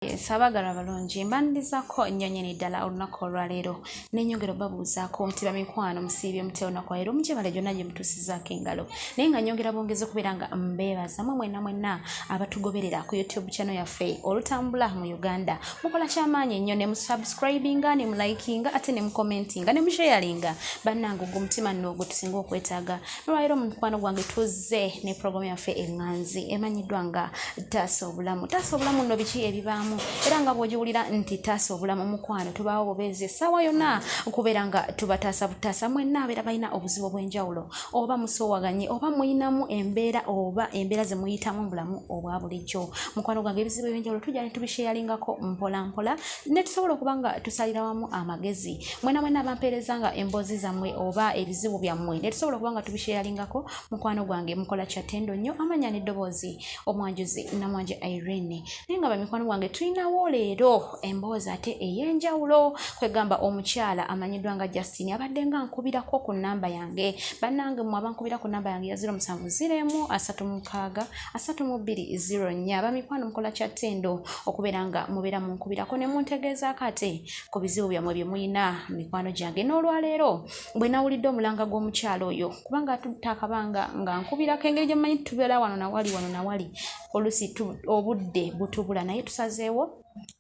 Sabagala balungi mbandizako nnyonyeni ddala olunaku olwaleero n'ennyongera babuuzaako nti bamikwano musiibye mutya olunaku olwaleero mugibale gyonna gye mutuusizaako engalo naye nga nnyongera bongeze okubeera nga mbeebaza mwe mwenna abatugoberera ku YouTube channel yaffe olutambula mu Uganda mukola kyamaanyi ennyo ne musubscribinga ne mulikinga ate ne mukomentinga ne musharinga bannange ogwo mutima nno ogwo tusinga okwetaaga olwaleero mu mukwano gwange tuzze ne program yaffe eŋŋanzi emanyiddwa nga taasa obulamu nno biki ebibaamu era nga bw'ogiwulira nti taasa obulamu mukwano tubaawo bubeezi essaawa yonna okubeera nga tubataasa butaasa mwenna abeera balina obuzibu obw'enjawulo oba musoowaganye oba muyinamu embeera ze muyitamu bulamu obwa bulijjo mukwano gwange ebizibu eby'enjawulo tujja ne tubisheyalingako mpola mpola ne tusobola okuba nga tusalira wamu amagezi mwenna abampeereza nga emboozi zammwe oba ebizibu byammwe ne tusobola okuba nga tubisheyalingako mukwano gwange mukola kyatendo nnyo amanya n'eddoboozi omwanjuzi namwanje Irene naye nga bamikwano gwange tulinawo leero emboozi ate ey'enjawulo kwegamba omukyala amanyiddwa nga Justin abadde nga nkubirako ku nnamba yange bannange mmwe abankubira ku nnamba yange ya 0703363204 bamikwano mukola kyatendo okubeera nga mubeera munkubirako ne muntegeezaako ate ku bizibu byammwe bye muyina mikwano gyange n'olwaleero bwe nawulidde omulanga gw'omukyala oyo kubanga tutakabanga nga nkubirako engeri gye mmanyi tubeera wano nawali olusi obudde butubula naye tusazeewo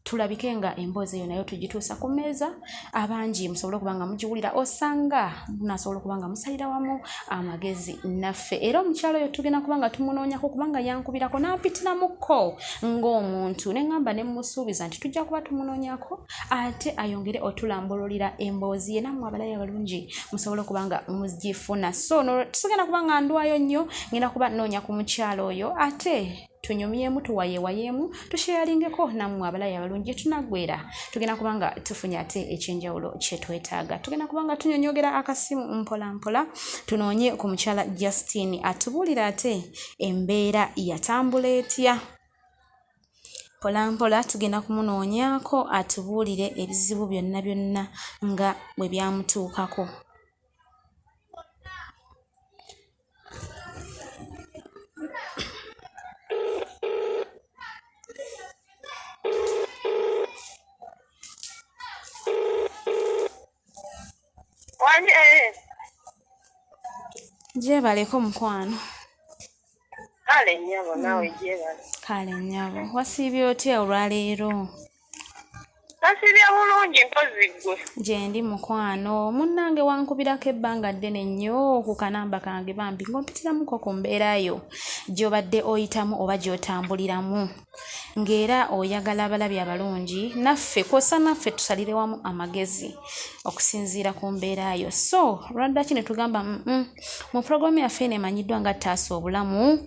tulabike nga emboozi eyo nayo tugituusa ku mmeeza abangi musobole okuba nga mugiwulira osanga munasobola okuba nga musalira wamu amagezi naffe era omukyalo oyo tugenda kuba nga tumunoonyako kubanga yankubirako n'ampitiramukko ng'omuntu ne ŋŋamba ne musuubiza nti tujja kuba tumunoonyako ate ayongere otulambululira emboozi ye nammwe abalayi abalungi musobole okuba nga mugifuna so tusigenda kuba nga ndwayo nnyo ngenda kuba nnoonya ku mukyalo oyo ate tunyumyemu tuwayewayeemu tusheyalingeko nammwe abalayi abalungi tunaggwera tugenda kuba nga tufunye ate ekyenjawulo kyetwetaaga tugenda kuba nga tunyonyogera akasimu mpola mpola tunoonye ku mukyala Justin atubuulira ate embeera yatambula etya mpola mpola tugenda kumunoonyako atubuulire ebizibu byonna nga bwe byamutuukako Jebaleko mukwano. Kale nnyabo nawe jebale. Kale nnyabo. Wasiibye otya olwaleero? Nasiibye bulungi mpozi ggwe. Gye ndi mukwano. Munnange wankubirako ebbanga ddene nnyo ku kanamba kange bambi ng'ompitiramuko ku mbeerayo gy'obadde oyitamu oba gy'otambuliramu. Ng'era oyagala abalabi abalungi naffe kwosa naffe tusalire wamu amagezi okusinziira ku mbeerayo so lwaddaki ne tugamba mu programu yaffe emanyiddwa nga taasa obulamu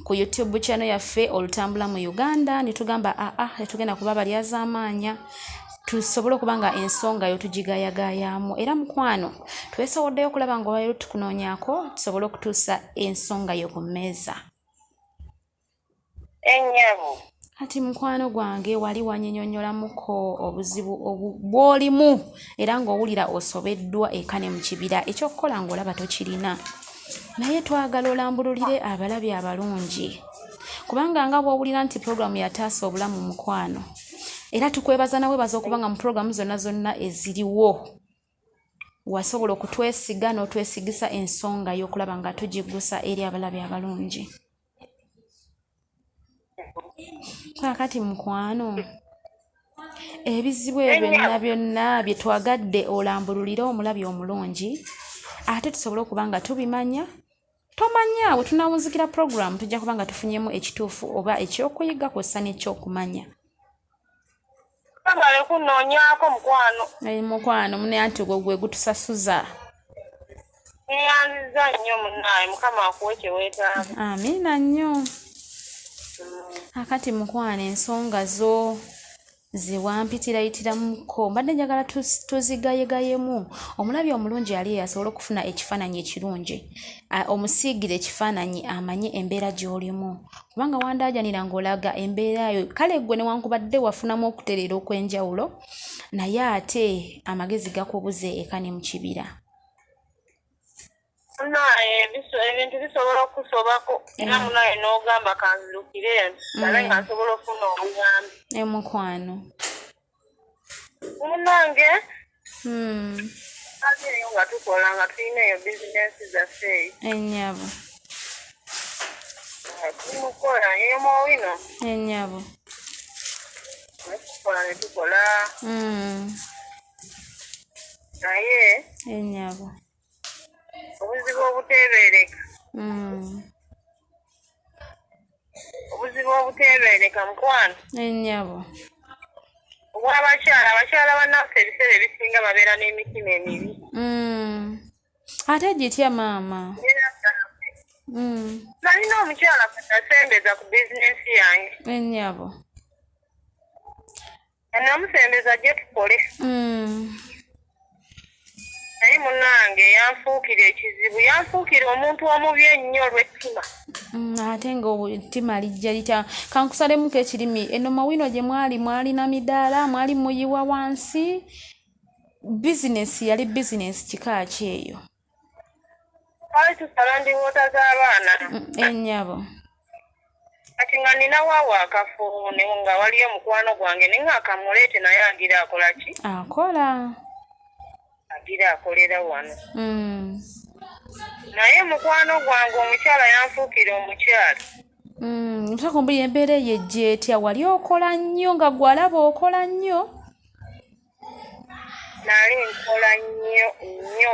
ku YouTube channel yaffe olutambula mu Uganda ne tugamba tetugenda kuba balyazaamaanya tusobole okuba nga ensonga yo tugigayagayaamu era mukwano twesowoddeyo okulaba nga olwaleero tukunoonyako tusobole okutuusa ensonga yo ku mmeeza ennyabo Kati mukwano gwange wali wanyenyonnyolamuko obuzibu bw'olimu era ng'owulira osobeddwa eka ne mu kibira ekyokukola ng'olaba tokirina naye twagala olambululire abalabi abalungi kubanga nga bw'owulira nti pulogulamu yataasa obulamu mukwano era tukwebaza nawe baza okuba nga mu pulogulamu zonna eziriwo wasobola okutwesiga n'otwesigisa ensonga y'okulaba nga tugiggusa eri abalabi abalungi Kati mukwano ebizibu byonna bye twagadde olambululire omulabi omulungi ate tusobole okuba nga tubimanya tomanya bwe tunawunzikira program tujja kuba nga tufunyemu ekituufu oba ekyokuyiga kw'ossa n'ekyokumanya Kagale kunoonyako mukwano. Mukwano mune anti gwe gutusasuza. Nyanziza nnyo munnaye Mukama akuwe kye weetaaga. Amiina nnyo. Akati mukwano ensonga zo ziwampitiramuko mbadde njagala tuzigayegayemu omulabi omulungi ali asobola okufuna ekifaananyi ekirungi omusiigire ekifaananyi amanye embeera gy'olimu kubanga wandaajanira ng'olaga embeera yo kale gwe newankubadde wafunamu okutereera okw'enjawulo naye ate amagezi gakubuze eka ne mu kibira naye ebintu bisobola okusobako era munaye n'ogamba kanzirukire naye nga nsobola okufuna obuyambi. Mukwano. Munange eyo nga tukola nga tulina eyo bizinensi zaffe Ennyabo. tumukola eyo mowino Ennyabo. tukola ne tukola naye Ennyabo. obuzibu obuteebereka mukwano Ennyabo. abakyala bannaffe ebiseera ebisinga babeera n'emitima emibi. Ate gitya maama? Nalina omukyala nasembeza ku bizinensi yange. Ennyabo. Namusembeza gye tukole. Naye munnange yanfuukira ekizibu, yanfuukira omuntu omubi ennyo olw'ettima. Ate ng'ettima lijja litya. Kankusalemu ekirimi eno mawino gye mwalina midaala mwali muyiwa wansi. Bizinesi yali bizinesi kika ki eyo? Twali tusala ndiwoota z'abaana. Ennyabo. Kati nga ninawo akafo nga waliyo mukwano gwange naye nga akamuleete naye agira akola ki? Akola. Agira akolera wano. Naye mukwano gwange omukyala yanfuukira omukyala. Ntakumbuli embeera eyo ejja etya wali okola nnyo nga gwalaba okola nnyo? Nali nkola nnyo.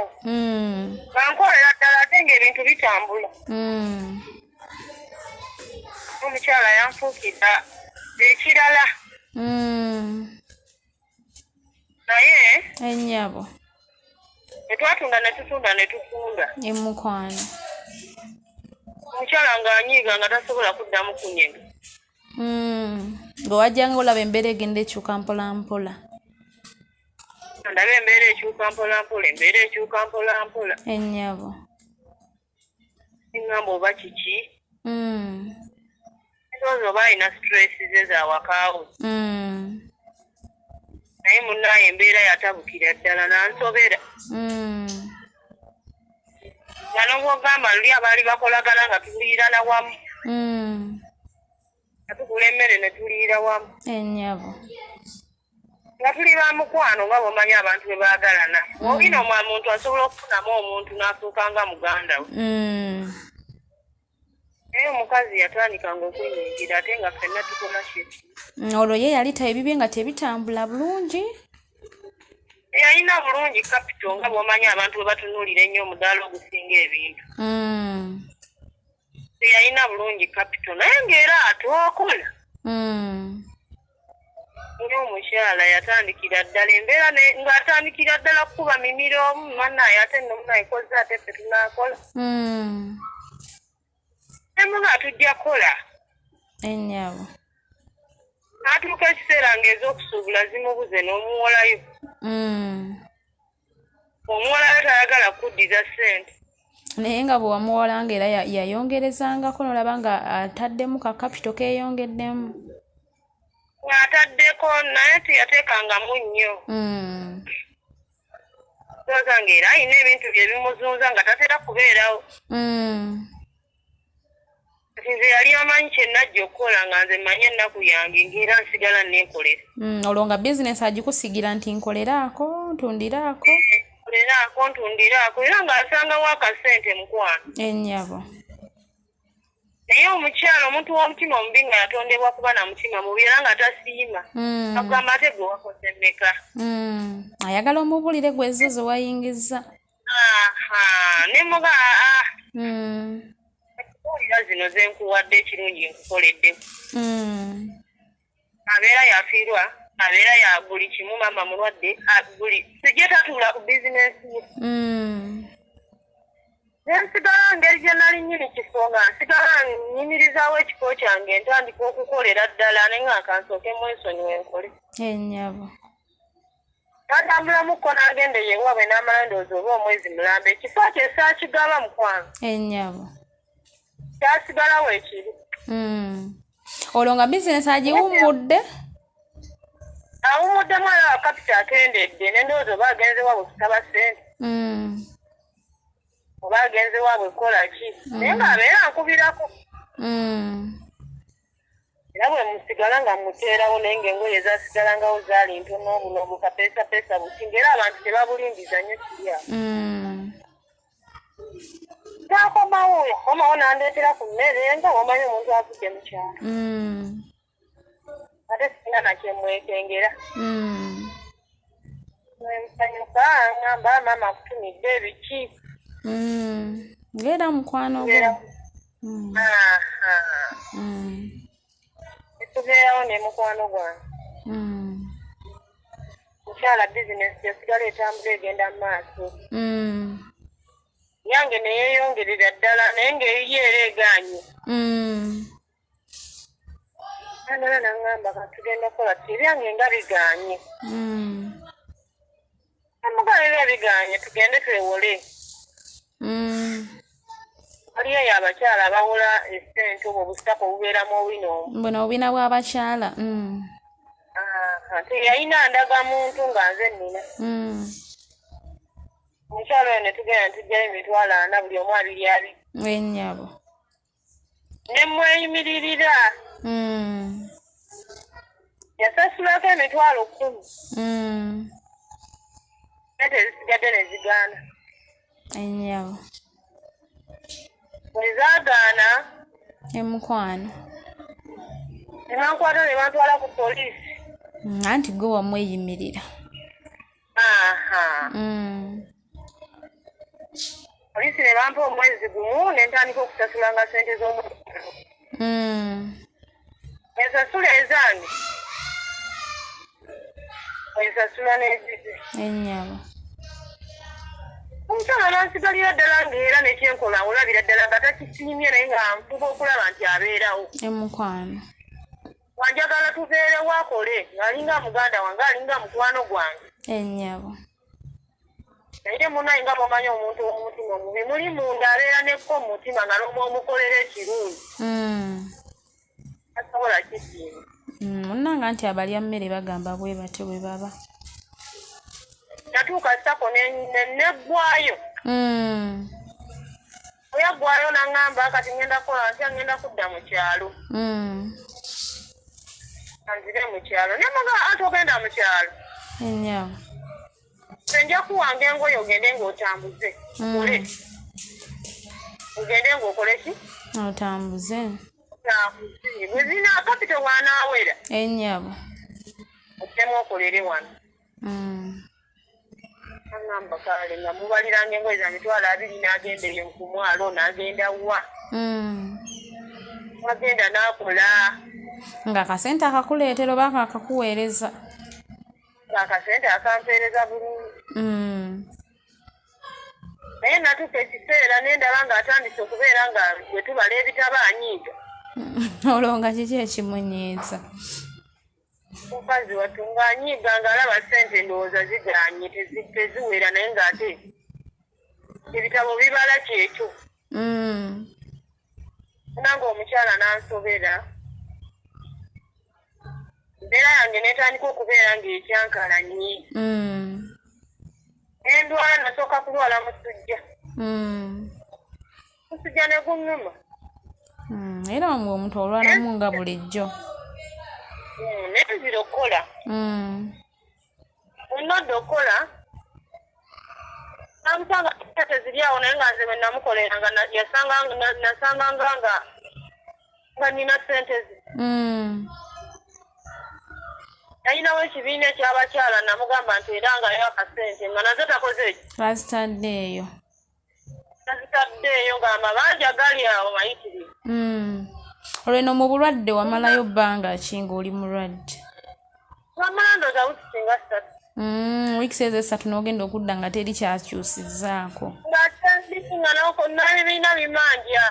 Bankolera ddala ate ng'ebintu bitambula. Omukyala yanfuukira ekirala. Naye Ennyabo. netwatunda ne tutunda. Mukwano. Omukyala ng'anyiiga nga tasobola kuddamu kunyega. Gwe wajjanga olaba embeera egenda ekyuka mpola mpola. Ndaba embeera ekyuka mpola mpola. Ennyabo. Ngamba oba kiki? Ndowooza oba alina stress ze za wakaawo. Naye munnaye embeera yatabukira ddala n'ansobera. Nga n'obwogamba luli abaali bakolagana nga tuliirana wamu. Nga tugula emmere ne tuliira wamu. Ennyabo. Nga tuli ba mukwano nga bw'omanyi abantu bwe baagalana. Olina omuntu asobola okufunamu omuntu n'afuuka nga muganda we. Naye omukazi yatandikanga okwenyigira ate nga ffenna tukola kyeki. Olwo ye yalita ebibye nga tebitambula bulungi? Yalina bulungi kapito nga bw'omanyi abantu bwe batunuulira ennyo omudaala ogusinga ebintu. Yalina bulungi kapito naye ng'era atwakola. Omukyala yatandikira ddala embeera ng'atandikira ddala kukuba mimiro mannaye ate nno munaye kozza ate ffe tunaakola. Emuna atujja kola. Ennyabo. N'atuuka ekiseera ng'ez'okusuubula zimubuze n'omuwolayo. Omuwolayo tayagala kuddiza ssente. Naye nga bwe wamuwolanga era yayongerezangako n'olaba nga ataddemu kakapito keeyongeddemu. Ng'ataddeko naye teyateekangamu nnyo. Ndowooza ng'era alina ebintu bye bimuzunza nga tatera kubeerawo. Nze yali amanyi kye najja okukola nga nze mmanyi ennaku yange ng'era nsigala neekolera. Olwo nga bizinesi agikusigira nti nkoleraako, ntundiraako. Ntundiraako era ng'asangawo akasente mukwano. Ennyabo. Naye omukyala omuntu w'omutima omubi nga yatondebwa kuba na mutima mubi era nga tasiima. Agamba ate gwe wakoze mmeka. Ayagala omubulire gwe ezo ze wayingiza. Ne muga okuwulira zino ze nkuwadde ekirungi nkukoleddeku. Abeera yafiirwa, abeera ya buli kimu maama mulwadde, buli sijje tatuula ku bizinensi ye. Nensigala ngeri gye nali nnyini kifo nga nsigala nnyimirizaawo ekifo kyange ntandika okukolera ddala naye nga kansooke mwesonyiwe nkole. Ennyabo. Natambulamuko n'agenda eyewaabwe n'amala ndowooza oba omwezi mulamba ekifo kye saakigaba mukwano. Ennyabo. Kyasigalawo ekiri. Olwo nga bizinesi agiwummudde? Awummuddemu alaba kapita atendedde ne ndowooza oba agenze wabwe kusaba ssente. oba agenze waabwe kukola ki naye ng'abeera ankubirako era bwe musigala nga muteerawo naye ng'engoye ezasigalangawo zaali ntono obulobo kapeesa buti ng'era abantu tebabulimbiza nnyo kirya takomawo nandeetera ku mmere nga omanyi omuntu avudde mu kyalo ate sina nakyemwekengera nsanyuka ngamba maama akutumidde ebiki ng'era mukwano gwo tubeerawo ne mukwano gwange mukyala bizinesi esigala etambula egenda mu maaso yange neyeeyongerera ddala naye ng'eriyo era eganye anala naŋŋamba katugenda kukola ti ebyange nga biganye amugala ebya biganye tugende twewole waliyo eyo abakyala abawola essente obwo obusitako obubeeramu owino buno obubina bw'abakyala teyalina ndaga muntu nga nze nnina omukyalo oyo ne tugenda ne tugyayo emitwalo 4 buli omu 2 ennyabo ne mweyimiririra yasasulako emitwalo 10 ate ezisigadde ne zigaana ennyabo bwe zaagaana emukwano ne bankwata ne bantwala ku poliisi anti gwe wamweyimirira poliisi ne bampa omwezi gumu ne ntandika okusasulanga ssente z'omukolo ensasula ezange ensasula n'ezize ennyabo omukyala nansigalira ddala ng'era nekyenkola olabira ddala nga takisiimye naye nga nfuba okulaba nti abeerawo emukwano wanjagala tubeerewo akole ng'alinga muganda wange alinga mukwano gwange ennyabo naye munaye nga bwomanyi omuntu w'omutima omubi muli munda abeera nekko mu mutima nga n'omu omukolera ekirungi asobola kisiima munnanga nti abalya mmere bagamba bwe batyo bwe baba natuuka sako neggwayo oyaggwayo naŋŋamba kati ngenda kukola ntya ngenda kudda mu kyalo anzire mu kyalo nemuga ati ogenda mu kyalo ennyabo nja kuwanga engoye ogende ng'otambuze ole ogende ng'okole ki otambuze bwe zina kapito wanaawera ennyabo oddemu okolere wano aŋŋamba kale nga mubaliranga engoye za mitwalo 2 n'agenda eyo ku mwalo n'agenda wa agenda n'akola nga akasente akakuleetera oba akakuweereza ng'akasente akampeereza bulungi naye natuuka ekiseera nendaba ng'atandise okubeera nga bwe tubala ebitabo anyiiga olwo nga kiki ekimunyiiza mukazi wattu ng'anyiiga ng'alaba ssente ndowooza ziganye teziwera naye ng'ate ebitabo bibala kyekyo nange omukyala n'ansobera embeera yange netandika okubeera ng'ekyankalanye endwala nasooka kulwala musujja musujja ne gunnuma era omwe omuntu olwalamu nga bulijjo nenzira okukola onodda okukola namusanga teziryawo naye nga nze bwe namukoleranga nasanganga nga nina ssente ze yayinawo ekibiina ekyabakyala namugamba nti era nga yo akasente nga nazo takoze eki bazitaddeeyo nazitaddeeyo ng'amabanja gali awo mayitirivu olweno mu bulwadde wamalayo bbanga ki ng'oli mulwadde wamala ndooza wiiki singa 3 wiikisi ezo 3 n'ogenda okudda nga teri kyakyusizzaako nga nabibiina bimanja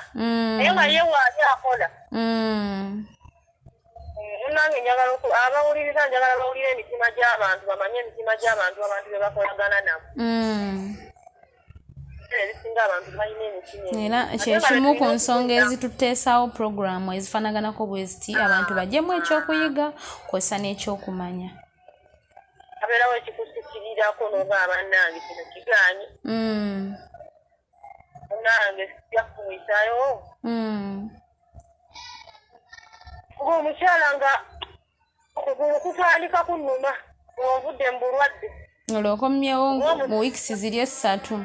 naye nga ye waali akola nange njagala abawuliriza njagala bawulire emitima gy'abantu bamanye emitima gy'abantu abantu be bakolagana nabo ebisinga abantu balina emitima era kyekimu ku nsonga ezituteesaawo puroguramu ezifaanaganako bwe ziti abantu bajjemu ekyokuyiga kw'ossa n'ekyokumanya abeerawo ekikusikirirako n'oba abannange kino kiganye munange sijja kumuyitayo kuba omukyala nga okugulu kutandika kunnuma ovudde mu bulwadde olwokomyewo mu wiikisi ziri 3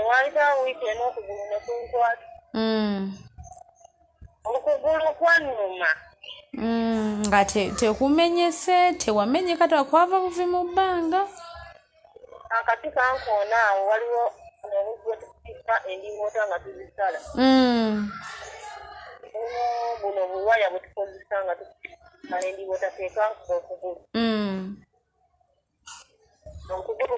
walitawo wiiki emu okugulu ne kunkwata okugulu kwannuma nga tekumenyese tewamenyeka takwava buvi mu bbanga akati kankoona awo waliwo obugwetuka endiwoota nga tuzisala buno buwaya bwe tukozesa nga tukala endiwoota tekankuba okugulu okugulu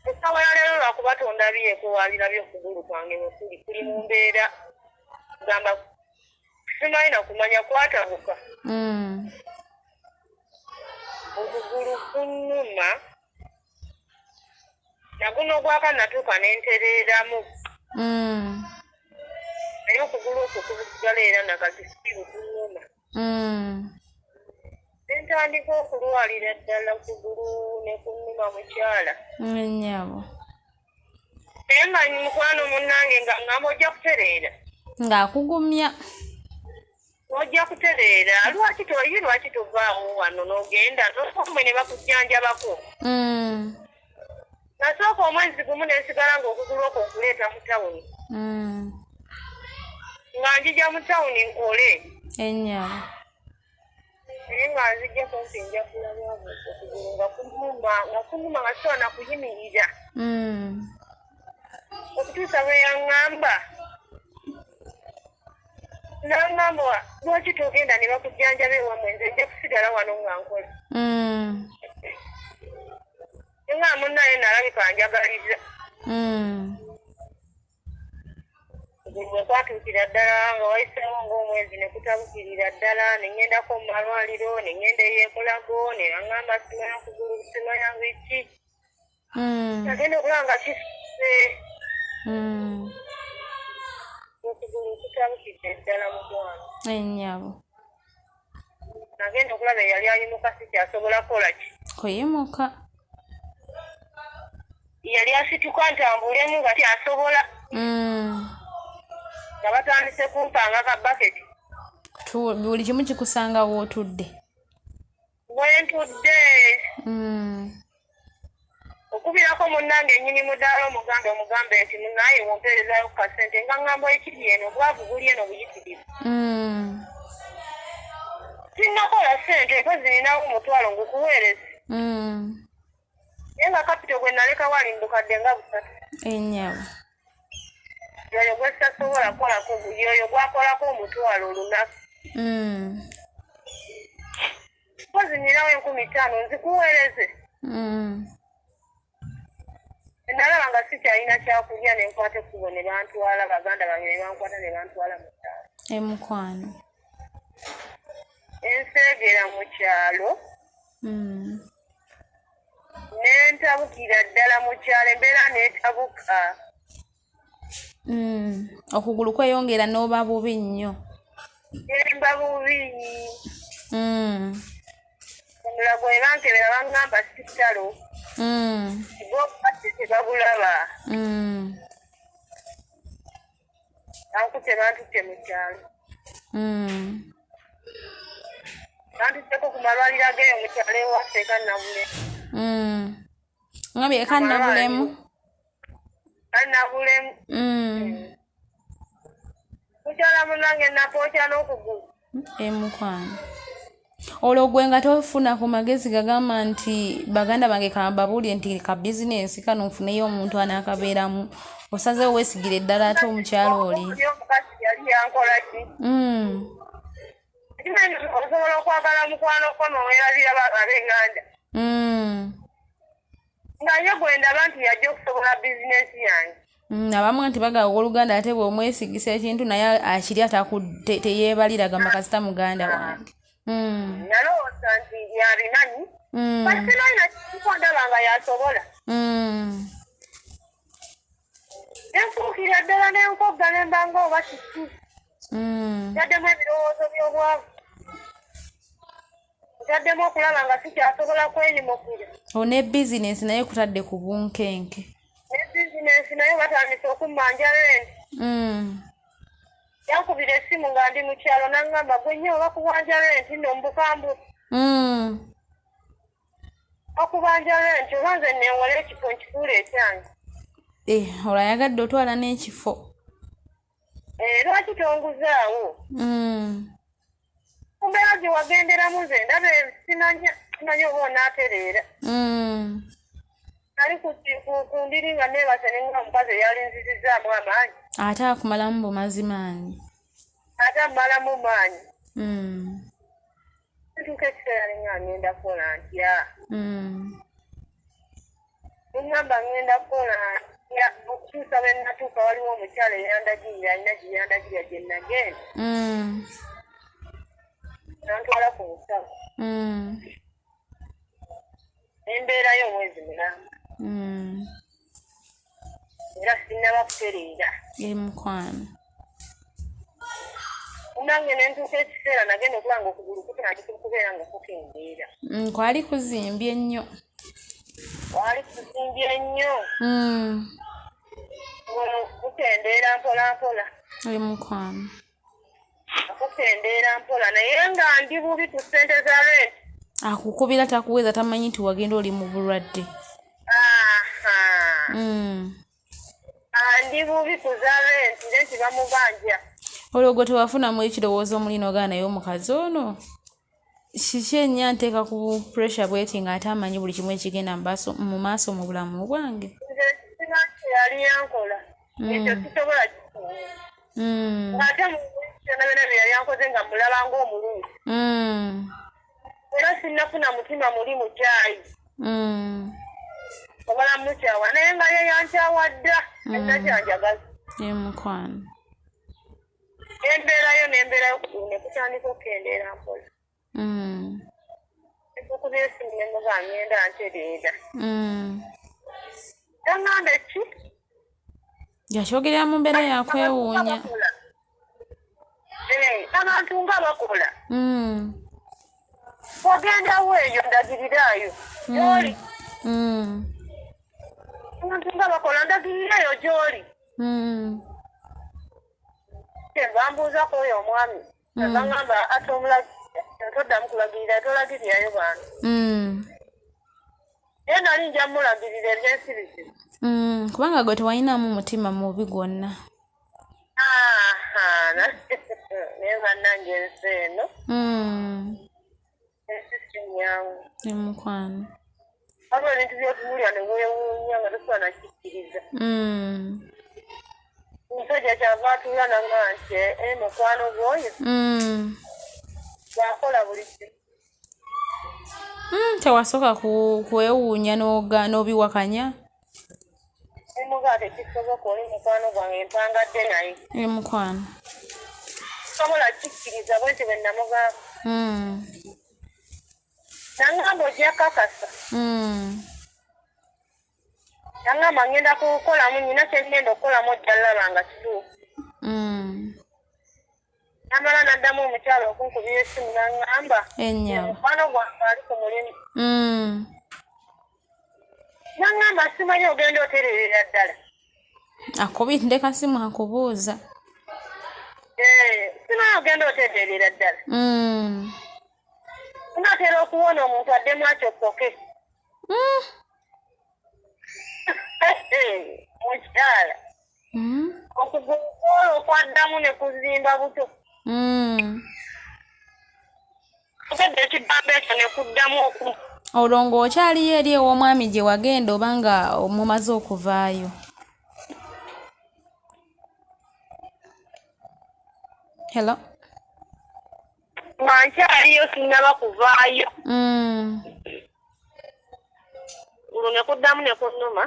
essaawa ya leero lwakuba tondabyeeko walirabye okugulu kwange bwe kuli mu mbeera gamba simanyi na kumanya kwatabuka okugulu kunnuma naguno gwaka natuuka nentereeramu naye okugulu okwo kubusigala era nakati sibu kunnuma nentandika okulwalira ddala okugulu ne kunnuma mukyala nyabo naye nga mukwano munnange nga ngamba ojja kutereera ng'akugumya ojja kutereera lwaki tovaawo wano n'ogenda nomwe ne bakujjanjabako nasooka omwezi gumu nesigala ng'okugulu okwo nkuleeta mu tawuni nga njija mu tawuni nkole ennyabo naye nga nzijja kumpi nja kulabyabu okugulu nga kunnuma nga sisobola na kuyimirira okutuusa bwe yaŋŋamba n'aŋŋamba lwaki togenda ne bakujjanjaba ewamwe nze nja kusigala wano nga nkola nga munnaye nalabika njagaliza bwe kwatuukira ddala nga wayiseewo ng'omwezi ne kutabukirira ddala ne ŋŋendako mu malwaliro ne ŋŋenda eyeekolago ne baŋŋamba simanya kugulu simanya biki nagenda okulaba nga kisuse okugulu kutabukidde ddala mugwana ennyabo nagenda okulaba eyali ayimuka si kyasobola kukola ki kuyimuka yali asituka ntambulemu nga kyasobola nga batandise kumpanga ka baketi buli kimu kikusanga wootudde wentudde okubirako munnange ennyini mudaala omugambe nti munaye wompeerezayo ku kasente nga ŋŋamba ekiri eno obwavu buli eno buyitirivu sinnakola sente mpozi ninawo omutwalo ngukuweereze naye nga kapito gwe naleka walimbukadde nga 3 ennyabo yoyo gwe sasobola kukolako yoyo gwakolako omutwalo olunaku mpozi ninawo 5,000 nzikuweereze nalaba nga sikyalina kyakulya ne nkwata ekkubo ne bantwala baganda bange ne bankwata ne bantwala mu kyalo Mukwano enseegera mu kyalo nentabukira ddala mu kyalo embeera neetabuka okugulu kweyongera n'oba bubi nnyo emba bubi omulago ebankebera baŋŋamba sitalo bokati tebabulaba ankute bantutte mu kyalo bantutteko ku malwaliro ageeyo mu kyalo ewaffe kannabule ngambye kannabulemu mukyala munange napookya n'okugulu Mukwano olwo gwe nga tofuna ku magezi gagamba nti baganda bange kambabuulire nti ka bizinensi kano nfuneyo omuntu anaakabeeramu osazeewo weesigire ddala ate omukyalo oli omukazi yali yankola ki osobola okwagala mukwano ko noweerabira ab'enganda nga ye gwe ndaba nti yajja okusobola bizinensi yange abamu nti bagawa oluganda ate bw'omwesigisa ekintu naye akiri teyeebalira gamba kasita muganda wange nalowooza nti yabimanyi kasimanyi nakiko ndaba nga yasobola nenfuukira ddala nenkogga nembanga oba kiki yaddemu ebirowoozo by'obwavu Kutaddemu okulaba nga sikyasobola kwenyumukira. Ne bizinesi naye kutadde ku bunkenke. Ne bizinesi naye batandise okummanja renti. Yankubira essimu nga ndi mu kyalo n'aŋŋamba gwe nnyo bakubanja renti nno mbukambwe. Bakubanja renti oba nze neewala ekifo nkikuula ekyange. Olayagadde otwala n'ekifo. Lwaki tonguzaawo? Kumbeera gye wagenderamu nze ndaba simanya oba onaatereera. Nali ku ndiri nga neebase ne nga omukazi eyalinzizizaamu amaanyi. Ate akumalamu bumazimaanyi. Ate amalamu maanyi. Ntuuka ekiseera nga ngenda kukola ntya. Ngamba ngenda kukola ntya okutuusa bwe natuuka waliwo omukyala eyandagirira alina gye yandagirira gye nagenda. Nantwala ku musawo. Nembeerayo omwezi mulamba. Era sinnaba kutereera. Mukwano. Nange ne ntuuka ekiseera nagenda okulanga okugulu kutandika okubeera nga kukendeera. Kwali kuzimbye nnyo. Kwali kuzimbye nnyo. Kukendeera mpola mpola. Mukwano. Kukendeera mpola naye nga ndi bubi ku ssente za renti. Akukubira takuweza tamanyi nti wagenda oli mu bulwadde. Ndi bubi ku za renti bamubanja. Olwo gwe tewafunamu ekirowoozo mulino gaana y'omukazi ono. Kiki ennyo nteeka ku pressure bweti ng'ate amanyi buli kimu ekigenda mu maaso mu bulamu bwange. Nze sina kyali yankola. Ekyo sisobola kikuuma. Ng'ate mu byonna bye yali yankoze nga mulaba ng'omulungi. Era sinnafuna mutima muli mu kyayi. Obala mukyawa naye nga ye yankyawa dda. Ekakyanjagaza. Mukwano. Nembeerayo ne kutandika okukendeera mpola. Ekukubira essimu ne muga ngenda ntereera. Yaŋŋamba ki? Yakyogerera mu mbeera yakwewuunya. Abantu nga bakola. Wagendawo eyo ndagirirayo. Gy'oli. Abantu nga bakola ndagirirayo gy'oli. Bambuuzako oyo omwami. Baŋŋamba ate omulagirira. Toddamu kulagirira tolagirirayo bantu. Naye nali nja mulagirira ebyensirizi. Kubanga gwe tewalinamu mutima mubi gwonna. Naye bannange ensi eno. Ensi si nnyangu. Mukwano. Waliwo ebintu by'otunulira ne weewuunya nga tosobola nakikkiriza. Omusajja kyava atuula n'aŋŋamba nti mukwano gw'oyo. Bw'akola buli kimu. Tewasooka kwewuunya n'obiwakanya. Nemugaa tekisoboka oli mukwano gwange mpangadde naye. Mukwano. Sobola kikkiriza bwenti bwe namugamba. Naŋŋamba ojja kakasa. Naŋŋamba ngenda kukolamu nnyina kye ngenda okukolamu ojja laba nga kituufu. Namala n'addamu omukyala okunkubira essimu n'aŋŋamba. Mukwano gwange ali ku mulimu. Naŋŋamba simanyi ogenda otereerera ddala. Akubiri ndeka simu akubuuza. Simanyi ogenda otereerera ddala. Unaatera okuwona omuntu addemu akyokoke. Mukyala. Okugulu okwaddamu ne kuzimba buto. Okedde ekigambo ekyo ne kuddamu oku. Olwo ng'okyaliyo eri ew'omwami gye wagenda oba nga mumaze okuvaayo? Hello? Nga nkyaliyo sinnaba kuvaayo. Olwo ne kuddamu ne kunnuma.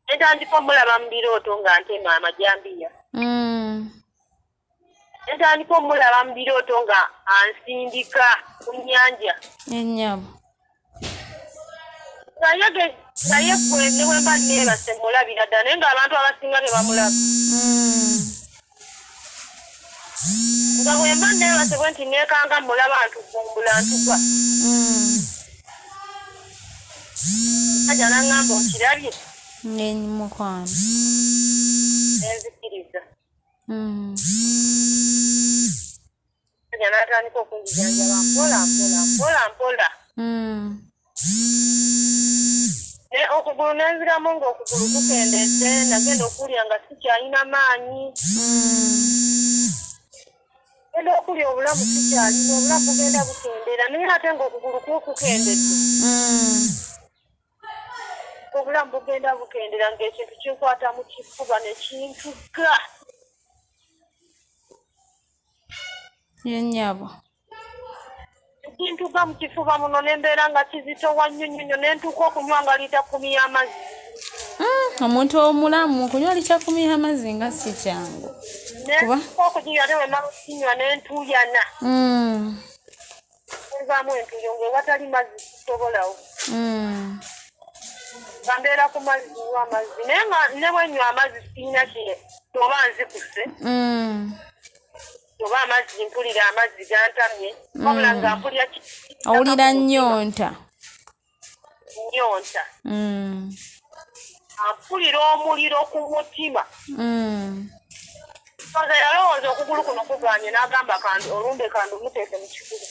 Netandika omulaba mu birooto nga ntema amajambiya. Netandika omulaba mu birooto nga ansindika ku nnyanja. Ennyabo. Naye gwe ne bwe mba neebase mulabira ddala naye ng'abantu abasinga tebamulaba. nga bwe mba neebasebwe nti neekanga mulaba ntuvumbula ntuba aja n'aŋŋamba okirabye Mukwano nenzikiriza aja n'atandika okunjijanjaba mpola okugulu nenziramu ng'okugulu kukendedde nagenda okulya nga sikyalina maanyi genda okulya obulamu sikyalina obulamu bugenda bukendera naye ate ng'okugulu kukendedde obulamu bugenda bukendera ng'ekintu kinkwata mu kifuba ne kintuga yennyabo kintuga mu kifuba muno nembeera nga kizitowa nnyo nentuuka okunywa nga lita 10 y'amazzi omuntu omulamu kunywa lita 10 y'amazzi nga si kyangu kuba okuginywa ate wemala okukinywa n'entuyana nvaamu entuyo ng'ewatali mazzi kisobolawo nga mbeera ku mazzi nywa amazzi naye nga ne bwenywa amazzi sirina kye oba nzikuse oba amazzi mpulira amazzi gantamye wabula nga mpulira owulira nnyonta ampulira omuliro ku mutima oza yalowooza okugulu kuno kuganye n'agamba olumbe muteeke mu kifuba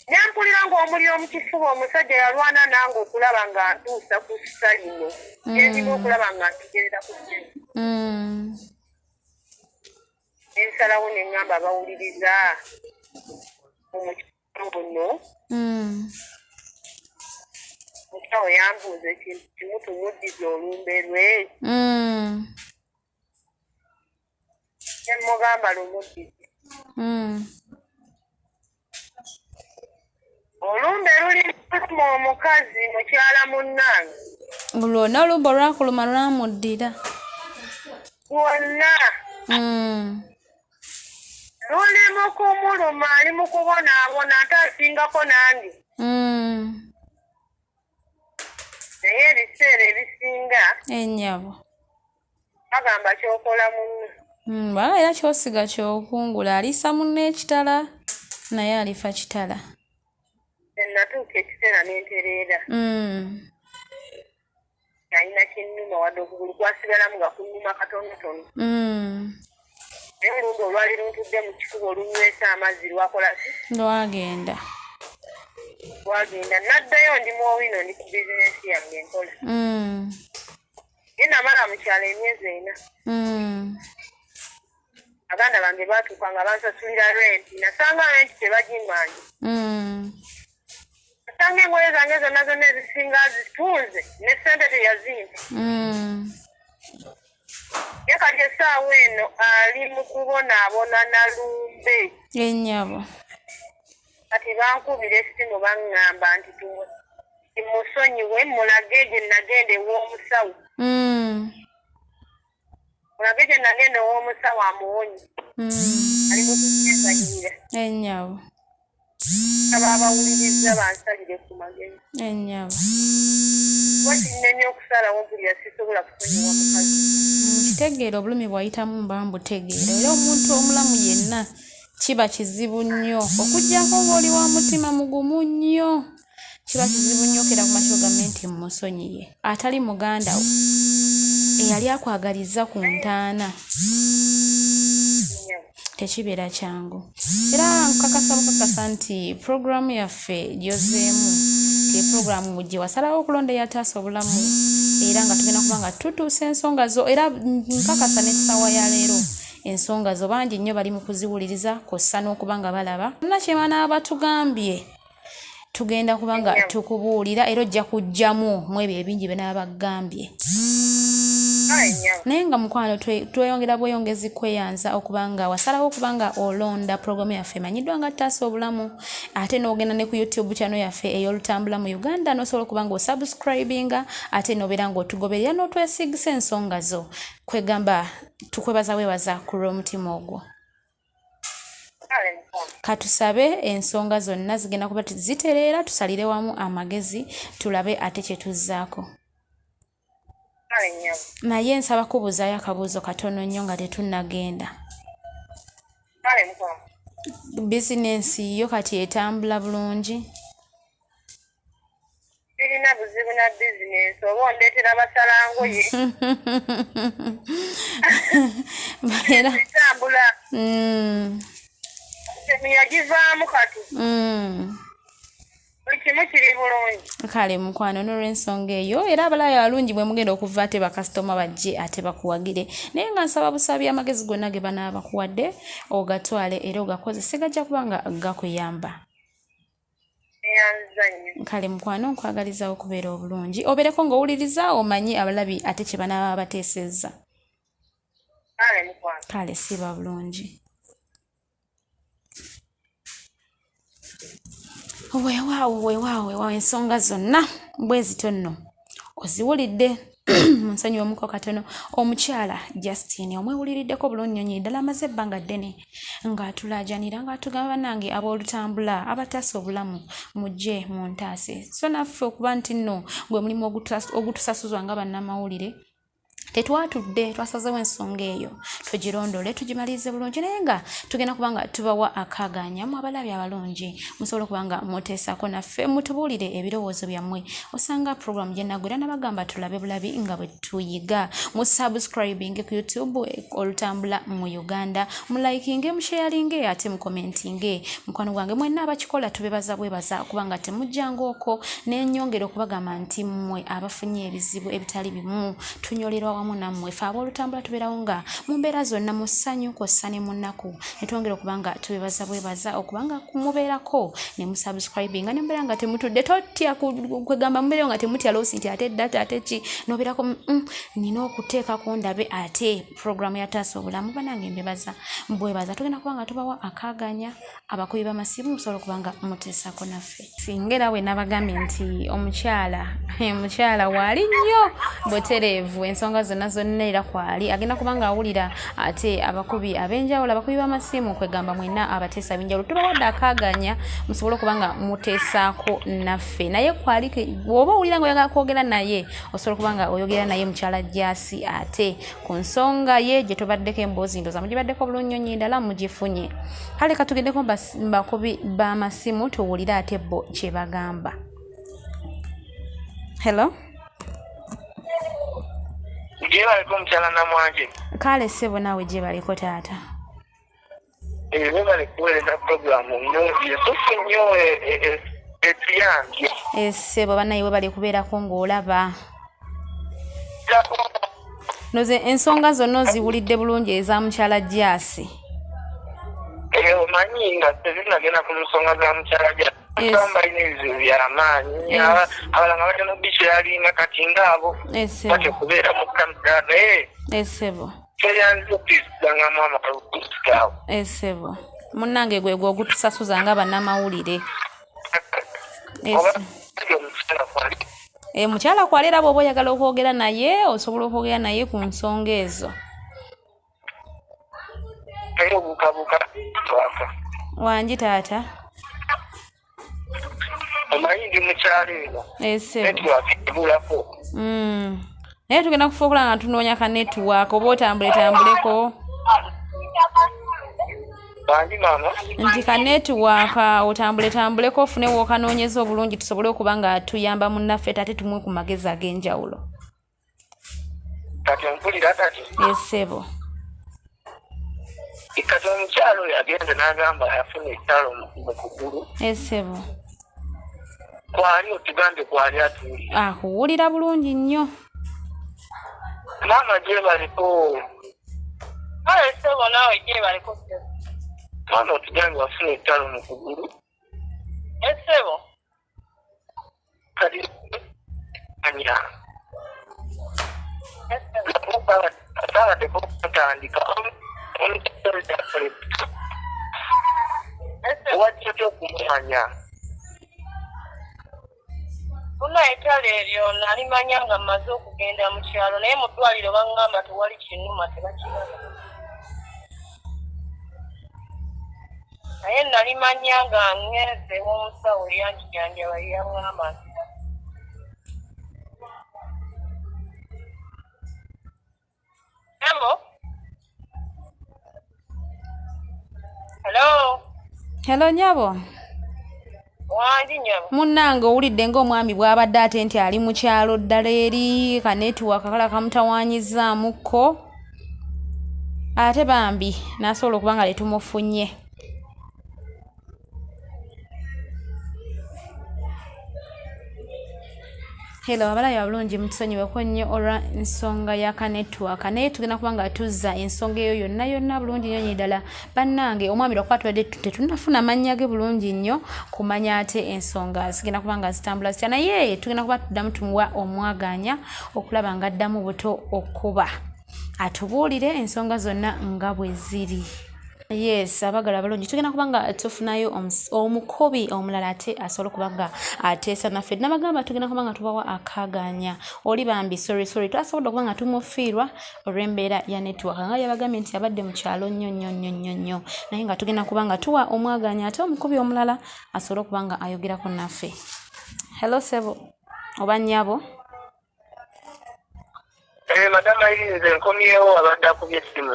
nempulira ng'omuliro mu kifuba omusajja yalwana nange okulaba nga ntuusa ku ssa lino gyendina okulaba nga ntegerera ku ssente ensalawo neŋŋamba bawuliriza omukiro buno mukyalo yambuuza ekintu kimu tumuddiza olumbe lwe nemugamba lumuddize olumbe lulimu omukazi mukyala munnange lwonna olumbe olwakuluma lwamuddira lwonna luli mu kumuluma ali mu kubonaabona ate asingako nange naye ebiseera ebisinga ennyabo bagamba kyokola munno baba era kyosiga kyokungula aliisa munno ekitala naye alifa kitala natuuka ekiseera nentereera alina kinnuma wadde okugulu kwasigalamu nga kunnuma katonotono naye olumbe olwali luntudde mu kifuba olunywesa amazzi lwakola ki lwagenda naddayo ndi muowino ndi ku bizinensi yange enkola ye namala mu kyalo emyezi 4 baganda bange baatuuka nga bansasulira renti nasanga renti tebagimanye nasanga engoye zange zonna ezisinga zitunze ne ssente teyazimpa ye kati essaawa eno ali mu kubonaabona nalumbe ennyabo kati bankubira essimu baŋŋamba nti timusonyiwe mulage gye nagenda ew'omusawo mulage gye nagenda ew'omusawo amuwonye ali mu kunyeganyira ennyabo aba abawuliriza bansalire ku magezi ennyabo kuba kinnenya okusalawo mpulira sisobola kusonyiwa mukazi kitegeera obulumi bwayitamu mba mbutegeera era omuntu omulamu yenna kiba kizibu nnyo okuggyako ng'oli wa mutima mugumu nnyo kiba kizibu nnyo kera ku makiro gamme nti mumusonyiye atali muganda wo eyali akwagaliza ku ntaana tekibeera kyangu era nkakasa nti puroguramu yaffe gyozeemu ke puroguramu gye wasalawo okulonda eyataasa obulamu era nga tugenda kuba nga tutuusa ensonga zo era nkakasa n'essaawa ya leero ensonga zo bangi nnyo bali mu kuziwuliriza kw'ossa n'okuba nga balaba nakyemana batugambye tugenda kuba nga tukubuulira era ojja kujjamu mu ebyo ebingi bye naaba bagambye naye nga mukwano tweyongera bweyongezi kweyanza okuba nga wasalawo okuba nga olonda puroguramu yaffe emanyiddwa nga taasa obulamu ate n'ogenda ne ku YouTube channel yaffe ey'olutambula mu Uganda n'osobola okuba nga osubscribinga ate n'obeera ng'otugoberera n'otwesigisa ensonga zo kwegamba tukwebaza weebaza ku lw'omutima ogwo katusabe ensonga zonna zigenda kuba zitereera tusalire wamu amagezi tulabe ate kye tuzzaako naye nsaba kubuuzaayo akabuuzo katono nnyo nga tetunnagenda. Bizinensi yo kati etambula bulungi? Sirina buzibu na bizinensi oba ondeetera basalangoye. Etambula. Yagivaamu kati. Buli kimu kiri bulungi. Kale mukwano n'olw'ensonga eyo era abalaya balungi bwe mugenda okuva ate bakasitoma bajje ate bakuwagire naye nga nsaba busabi amagezi gonna ge banaaba bakuwadde ogatwale era ogakozese gajja kuba nga gakuyamba. Kale mukwano nkwagaliza okubeera obulungi obeereko ng'owuliriza omanyi abalabi ate kye banaaba bateesezza. Kale siba bulungi. Weewaawo ensonga zonna bwe zito nno oziwulidde mu nsonyi omuko katono omukyala Justin omwewuliriddeko bulungi nnyo ddala amaze ebbanga ddene ng'atulaajanira ng'atugamba bannange ab'olutambula abataasa obulamu mujje mu ntaase so naffe okuba nti nno gwe mulimu ogutusasuzwa nga bannamawulire tetwatudde twasazeewo ensonga eyo tugirondole tugimalirize bulungi naye nga tugenda kuba nga tubawa akaganyamu abalabi abalungi musobole okuba nga muteesako naffe mutubuulire ebirowoozo byammwe osanga program gye nagwera nabagamba tulabe bulabi nga bwe tuyiga mu subscribing ku YouTube olutambula mu Uganda mu likinge mu sharinge ate mu commentinge mukwano gwange mwenna abakikola tubebaza bwebaza kuba nga temujjanga okwo n'ennyongera okubagamba nti mmwe abafunye ebizibu ebitali bimu tunyolerwa wamu nammwe fe ab'olutambula tubeerawo nga mu mbeera zonna mu ssanyu kw'ossa ne mu nnaku ne twongera okuba nga tubebaza bwebaza okuba nga kumubeerako ne musubscribinga ne mubeera nga temutudde totya kwegamba mubeerewo nga temutya loosi nti ate data ate ki n'obeerako nina okuteekako ndabe ate programu yataasa obulamu banange mbebaza bwebaza tugenda kuba nga tubawa akaaganya abakubi b'amasimu musobola okuba nga muteesako naffe singa era bwe nabagambye nti omukyala waali nnyo butereevu ensonga zonna era kwali agenda kuba nga awulira ate abakubi ab'enjawulo abakubi b'amasimu kwegamba mwenna abateesa ab'enjawulo tubawadde akaaganya musobole okuba nga muteesaako naffe naye kwali bw'oba owulira nga oyagala kwogera naye osobola okuba nga oyogera naye mukyala Jasi ate ku nsonga ye gye tubaddeko emboozi ndooza mugibaddeko bulungi nnyo ddala mugifunye kale katugendeko bakubi b'amasimu tuwulire ate bo kye bagamba. Hello? Gye baliko mukyala namwanje. Kale ssebo naawe gye baliko taata. Be bali kuweereza puroguramu nnungi esufu nnyo etuyange. Ssebo bannaye we bali kubeerako ng'olaba. Noze ensonga zonna oziwulidde bulungi eza mukyala Jasi. Omanyi nga tezinagenda ku nsonga za mukyala Jasi. Nsamba ina ebizibu by'amaanyi abalanga batya biso yalinga kati ngaabo batya okubeera mu kamera naye essebo kyeyanze okwisangamu amalukusikaawo essebo munnange gwe ogutusasuza nga bannamawulire mukyala kwali era bw'oba oyagala okwogera naye osobola okwogera naye ku nsonga ezo obukabuka twaka wangi taata omanyi ndi mukyalo eno netwakebulako naye tugenda kufa okulaba nga tunoonya ka netiwaaka oba otambuleko bangi maama nti ka netiwaaka otambuleko ofune wookanoonyeza obulungi tusobole okuba nga tuyamba munnaffe tate tumwe ku magezi ag'enjawulo kati mpulira kati essebo kati omukyalo yagenze n'agamba yafuna ettalo mu kugulu essebo kwali otugambe kwali atuuli akuwulira bulungi nnyo maama gye baliko ssebo naawe gye baliko maama otugambe wafuna ettalo mu kugulu ssebo kati anya abadeko kutandika wajja kyokumanya Kuna ettale eryo nalimanya nga mmaze okugenda mu kyalo naye mu ddwaliro baŋŋamba tewali kinnuma tebakiraba. Naye nalimanya nga ngenze w'omusawo yanjijanjaba yaŋŋamba nti Hello nyabo. Wangi nyabo. Munnange owulidde ng'omwami bw'abadde ate nti ali mu kyalo ddala eri kanetiwaka kala kamutawaanyizzaamukko ate bambi n'asobola okuba nga letumufunye. Hello abalayo abalungi mutusonyiweko nnyo olwa ensonga ya kanetiwaka naye tugenda kuba nga tuzza ensonga eyo yonna bulungi nnyo ddala bannange omwami lwakuba tubadde tetunnafuna mannya ge bulungi nnyo kumanya ate ensonga zigenda kuba nga zitambula zitya naye tugenda kuba tuddamu tumuwa omwaganya okulaba nga addamu buto okuba atubuulire ensonga zonna nga bwe ziri. Yes, abagala balungi tugenda kuba nga tufunayo omukobi omulala ate asobola okuba nga ateesa naffe nabagamba tugenda kuba nga tubawa akaganya oli bambi sorry twasobola okuba nga tumufiirwa olw'embeera ya netiwaka nga yabagambye nti abadde mu kyalo nnyo naye nga tugenda kuba nga tuwa omwaganya ate omukobi omulala asobola okuba nga ayogerako naffe. Hello sebo oba nnyabo. Madama irinze nkomyewo abadde akubye essimu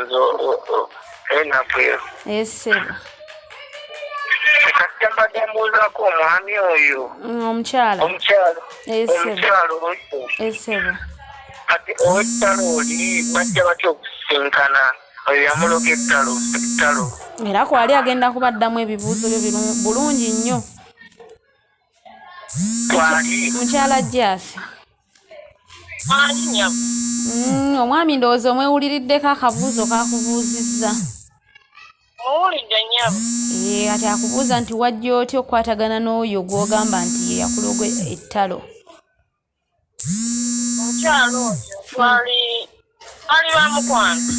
Sebo. Kati mbadde mbuuzaako omwami oyo. Omukyalo. Sebo. Kati ow'ettalo oli bajja batya okusisinkana oyo yamuloga ettalo. Era kwali agenda kubaddamu ebibuuzo byo bulungi nnyo. Kwali. Mukyala Jasi. Omwami ndowooza omwewuliriddeko akabuuzo kakubuuzizza. Owulidde nnyabo. Kati akubuuza nti wajja otya okukwatagana n'oyo gw'ogamba nti ye yakuloga ettalo. Omukyalo oyo twali ba Mukwano.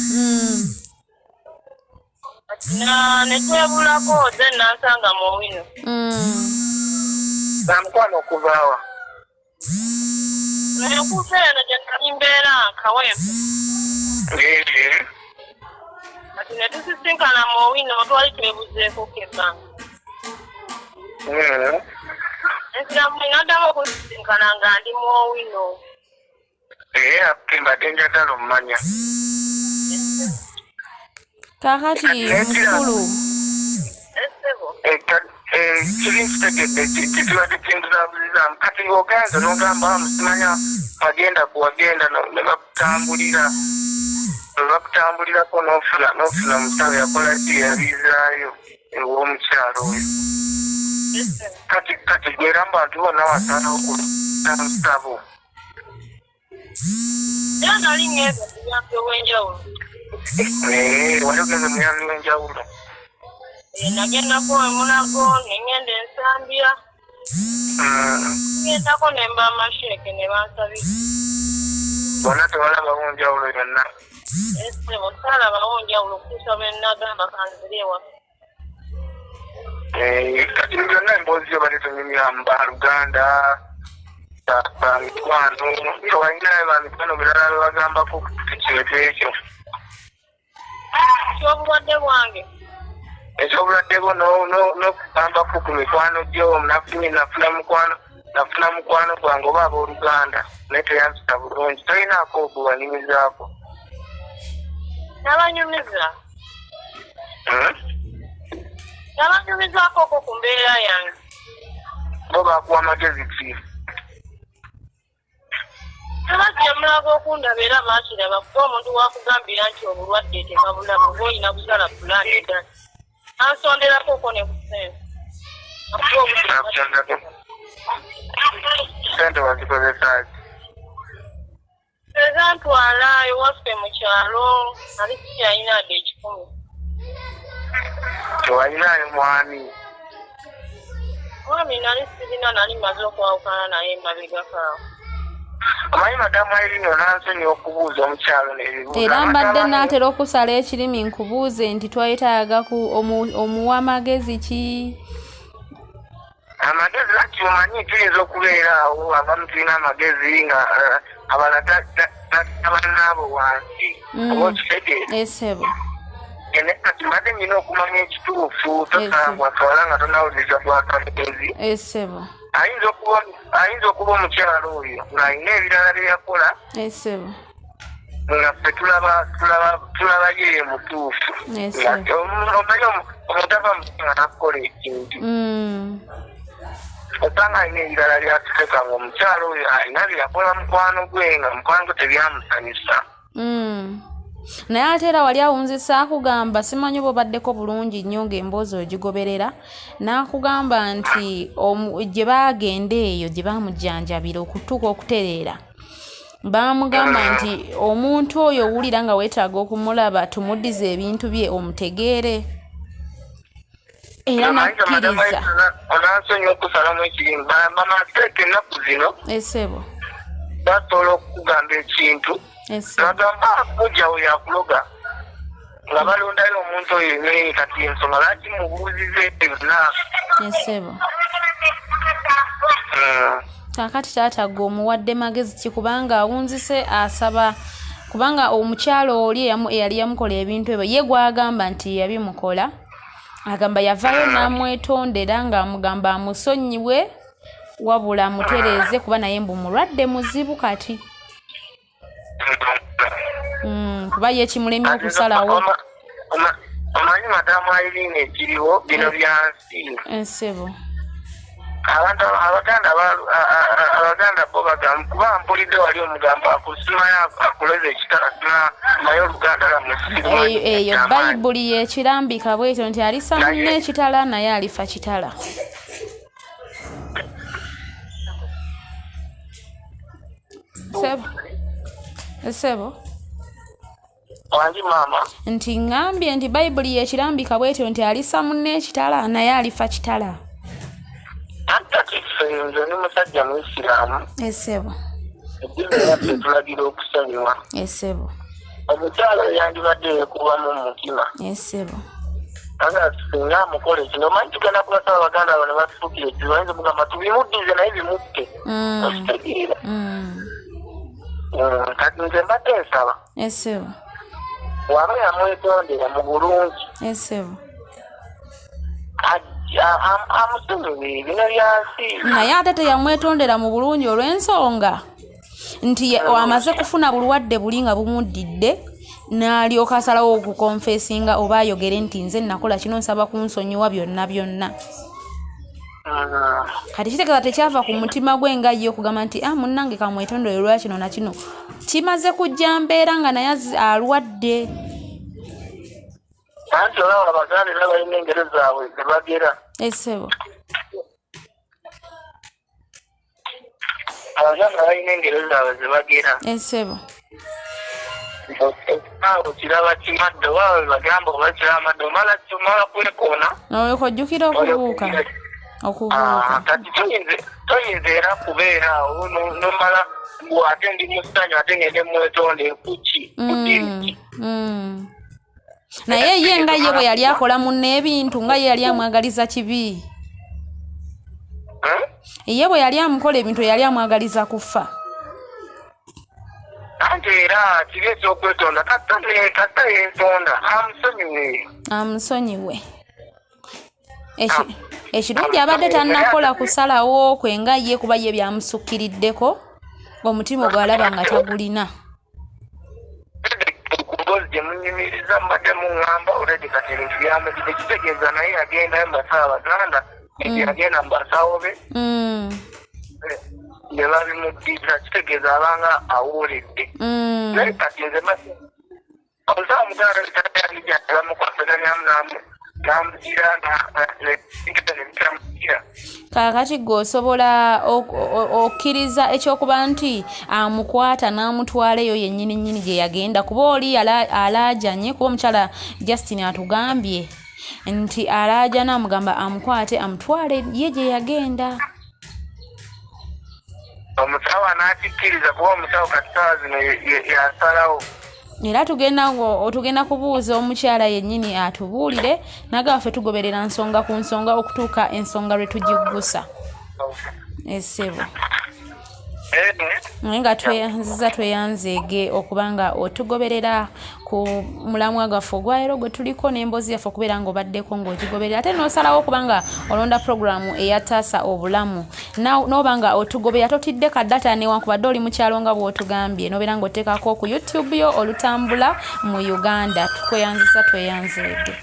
Ne twebulako ze nansanga mu wino. Ba Mukwano okuvaawa. Okuseera gye nali mbeera nkawempe. Kati ne tusisinkana mu wino twali twebuzeeko kebbanga. Ensiramu n'addamu okusisinkana nga ndi mu wino. Mbadde njagala omumanya. Kaakati mukulu. Kiri nkitegedde kitibadde kintuzaabulizaamu kati ng'ogenze n'ogamba musimanya wagenda kuwagenda ne bakutambulirako n'ofuna musawo yakola ki yabizaayo ew'omukyalo oyo. Kati gwera mbantu bonna wasaanawo kulina musabo. Era nali ngeze muyambe w'enjawulo. Wali ogeze muyambe w'enjawulo. Nagendako emulago nengenda ensambya. Ngendako nemba amasheeke ne bansabira. Bonna tewalabawo njawulo yonna. Sebo saalabawo njawulo okutuusa bwe nagamba kanzire ewaka. Kati byonna emboozi gye bali tunyumya mu Baluganda, Mukwano, walinayo ba Mukwano birala bye bagambako ku kintu ekyo. Ky'obulwadde bwange. Ekyobuladdeko n'okugambako ku mikwano gyo nafuna mukwano gwange oba abooluganda naye teyanzita bulungi tolinaako okuwanyumizaako. Nabanyumiza? Nabanyumizaako okwo ku mbeera yange. Bo baakuwa magezi ki? Tebajja mulaga okundaba era baakiraba kuba omuntu wakugambira nti obulwadde tebabulaba oba olina kusala pulaani eddala. Ansonderako okwo ne kusense. Sente wazikozesaki? Ezantwala ewaffe mu kyalo nali sikyalina adde 10. Tewalinayo mwami? Mwami nali sirina nali maze okwawukana naye emabegakaawo. Omanyi madamu Irene onansonyiwa okubuuza omukyalo n'ebibuuzo. Era mbadde naatera okusala ekirimi nkubuuze nti twetaaga omuwa magezi ki? Amagezi lati omanyi tuyinza okubeera awo abamu tulina amagezi nga abanaabo wansi oba okitegeera. Sebo. Kati mbadde nina okumanya ekituufu tosangwa twala nga tonawuliriza bwakamagezi. Sebo. Ayinza okuba omukyalo oyo ng'alina ebirala bye yakola nga ffe tulaba ye mutuufu. omutava musinga nakukola ekintu osanga alina ebirala byatuteeka ng'omukyalo oyo alina byeyakola mukwano gwe nga mukwano gwe tebyamusanyusa. Naye ate era wali awunzisa akugamba simanyi bw'obaddeko bulungi nnyo ng'emboozi ogigoberera n'akugamba nti gye baagenda eyo gye baamujjanjabira okutuuka okutereera baamugamba nti omuntu oyo owulira nga weetaaga okumulaba tumuddize ebintu bye omutegeere era nakkiriza onansonyiwa okusalamu ekirimba bamateeka ennaku zino esebo basobola okukugamba ekintu bagamba kujja we yakuloga nga balondayo omuntu oyo naye kati ensonga lwaki mubuuzize byonna esebo kakati taata gwe omuwadde magezi ki kubanga awunzise asaba kubanga omukyalo oli eyali yamukola ebintu ebyo ye gwagamba nti yabimukola agamba yavaayo n'amwetondera ng'amugamba amusonyiwe wabula amutereeze kuba naye mbu mulwadde muzibu kati kuba ye kimulemye okusalawo omanyi madamu Irene ekiriwo bino byansi ensebo abaganda bo bagamba kuba mpulidde wali omugamba akusimayo akuleze ekitala naye oluganda lwamusiru eyo bayibuli yekirambika bwetyo nti alisa munne ekitala naye alifa kitala sebo wangi maama nti ngambye nti bayibuli yekirambika bwetyo nti alisa munne ekitala naye alifa kitala nze ni musajja muisiraamu esebo eddiini yaffe tulagira okusonyiwa esebo omukyalo yandibadde yekubamu mu mutima esebo aga singa amukola ekino omanyi tugenda kubasaba baganda bano batufuukire ekizibu ayinza okugamba tubimuddize naye bimutte okitegeera kati nze mbadde nsaba esebo waba yamwetondera mu bulungi esebo amusonyiwe bino byansi naye ate teyamwetondera mu bulungi olw'ensonga nti amaze kufuna bulwadde buli nga bumuddidde n'alyoka asalawo okukonfesinga oba ayogere nti nze nakola kino nsaba kunsonyiwa byonna byonna kati kitegeeza tekyava ku mutima gwe nga ye okugamba nti munnange kamwetondere lwa kino na kino kimaze kujja mbeera nga naye alwadde anti olaba abaganda era balina engero zaabwe zebagera esebo abaganda balina engero zaabwe zebagera esebo awo kiraba kimadde waawe bagamba oba kiraba madde omala kwekoona okojjukira okubuuka kati toyinza era kubeera awo nomala ate ndi musanyu ate ngende mwetonde kuki kudiriki naye ye nga ye bwe yali akola munne ebintu nga ye yali amwagaliza kibi ye bwe yali amukola ebintu yali amwagaliza kufa anti era kibi ekyokwetonda katta yentonda amusonyiwe ekirungi abadde tannakola kusalawo kwe nga ye kuba ye byamusukkiriddeko omutima ogwalaba nga tagulina mbozi gyemunyumiriza mbadde muŋŋamba oledi kati ebintu byamugide kitegeeza naye yagendayo mbasawo abaganda yagenda mubasawo be ne babimuddiza kitegeeza abanga awooledde naye kati nze omusawo muganda yalija bamukwasaganyaamu namugira nebitamugira kakati gwe osobola okkiriza ekyokuba nti amukwata n'amutwala eyo yennyini nnyini gye yagenda kuba oli alaajanye kuba omukyala Justin atugambye nti alaaja n'amugamba amukwate amutwale ye gye yagenda omusawo anakikkiriza kuba omusawo kati sawa zino yasalawo era tugenda kubuuza omukyala yennyini atubuulire naga ffe tugoberera nsonga ku nsonga okutuuka ensonga lwe tugiggusa essebo naye nga tweyanzeege okuba nga otugoberera ku mulamwa gwaffe ogwaleero gwe tuliko n'emboozi yaffe okubeera ng'obaddeko ng'ogigoberera ate n'osalawo okuba nga olonda puroguramu eyataasa obulamu n'oba nga otugoberera totidde kaddata newankubadde oli mukyalo nga bw'otugambye n'obeera ng'oteekako ku YouTube yo olutambula mu Uganda tweyanzisa tweyanzeege.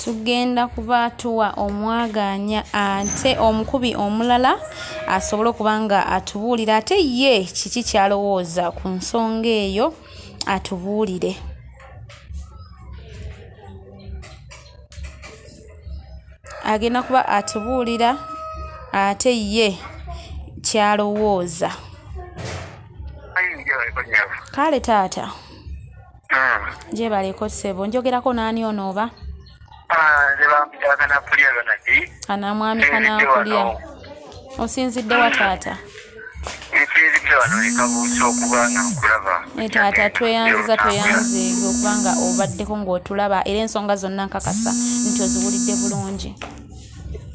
tugenda kuba tuwa omwaganya ate omukubi omulala asobole okuba nga atubuulira ate ye kiki kyalowooza ku nsonga eyo atubuulire. Agenda kuba atubuulira ate ye kyalowooza. Kale taata gyebaleko ssebo njogerako naani ono oba? Kana mwami Kanakulya. Osinzidde wa taata? Taata tweyanziza okubanga obaddeko ng'otulaba era ensonga zonna nkakasa nti oziwulidde bulungi.